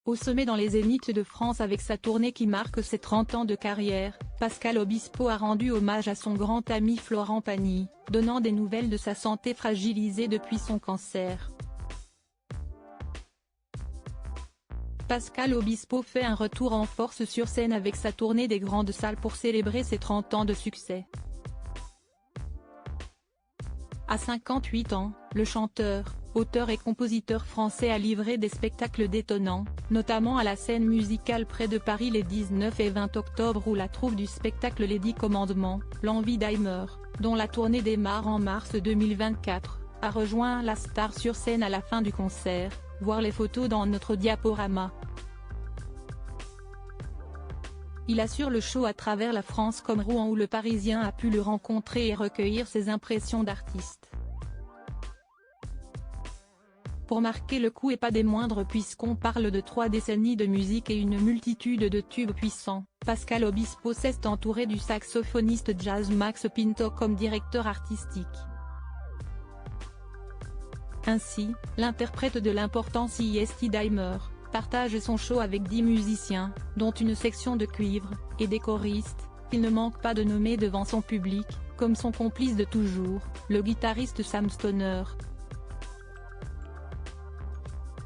Au sommet dans les zéniths de France avec sa tournée qui marque ses 30 ans de carrière, Pascal Obispo a rendu hommage à son grand ami Florent Pagny, donnant des nouvelles de sa santé fragilisée depuis son cancer. Pascal Obispo fait un retour en force sur scène avec sa tournée des grandes salles pour célébrer ses 30 ans de succès. À 58 ans, le chanteur, auteur et compositeur français a livré des spectacles détonnants, notamment à la Scène Musicale près de Paris les 19 et 20 octobre où la troupe du spectacle Les 10 Commandements, l'Envie d'Heimer, dont la tournée démarre en mars 2024, a rejoint la star sur scène à la fin du concert, voir les photos dans notre diaporama. Il assure le show à travers la France comme Rouen où le Parisien a pu le rencontrer et recueillir ses impressions d'artiste. Pour marquer le coup et pas des moindres puisqu'on parle de 3 décennies de musique et une multitude de tubes puissants, Pascal Obispo s'est entouré du saxophoniste jazz Max Pinto comme directeur artistique. Ainsi, l'interprète de l'important J.S. Dimer partage son show avec 10 musiciens, dont une section de cuivre, et des choristes, qu'il ne manque pas de nommer devant son public, comme son complice de toujours, le guitariste Sam Stoner.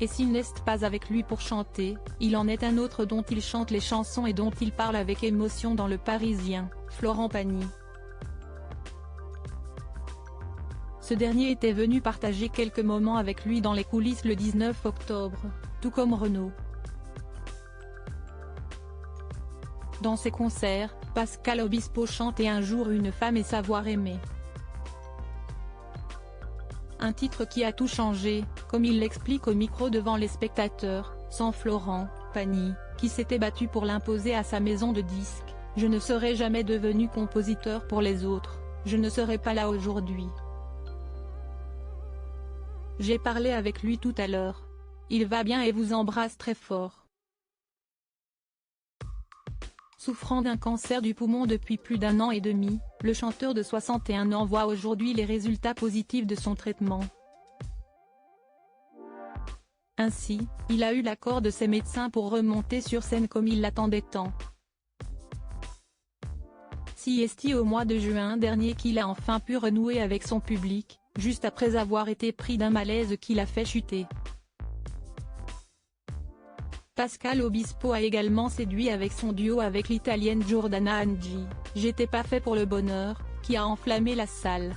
Et s'il n'est pas avec lui pour chanter, il en est un autre dont il chante les chansons et dont il parle avec émotion dans Le Parisien, Florent Pagny. Ce dernier était venu partager quelques moments avec lui dans les coulisses le 19 octobre, tout comme Renaud. Dans ses concerts, Pascal Obispo chantait Un jour une femme et Savoir aimer. Un titre qui a tout changé, comme il l'explique au micro devant les spectateurs, sans Florent Pagny, qui s'était battu pour l'imposer à sa maison de disques, je ne serais jamais devenu compositeur pour les autres, je ne serais pas là aujourd'hui. J'ai parlé avec lui tout à l'heure. Il va bien et vous embrasse très fort. Souffrant d'un cancer du poumon depuis plus d'1 an et demi, le chanteur de 61 ans voit aujourd'hui les résultats positifs de son traitement. Ainsi, il a eu l'accord de ses médecins pour remonter sur scène comme il l'attendait tant. C'est au mois de juin dernier qu'il a enfin pu renouer avec son public, juste après avoir été pris d'un malaise qui l'a fait chuter. Pascal Obispo a également séduit avec son duo avec l'italienne Giordana Angi, J'étais pas fait pour le bonheur, qui a enflammé la salle.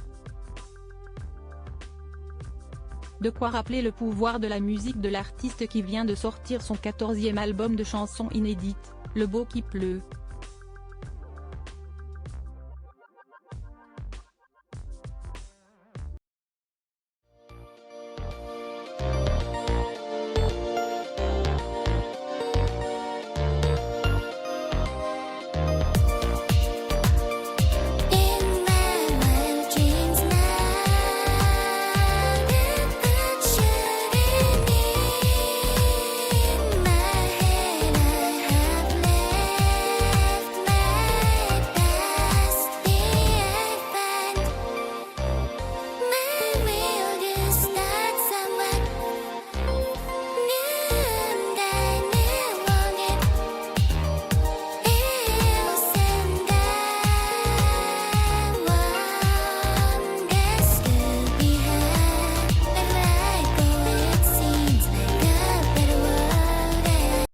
De quoi rappeler le pouvoir de la musique de l'artiste qui vient de sortir son 14e album de chansons inédites, Le beau qui pleut.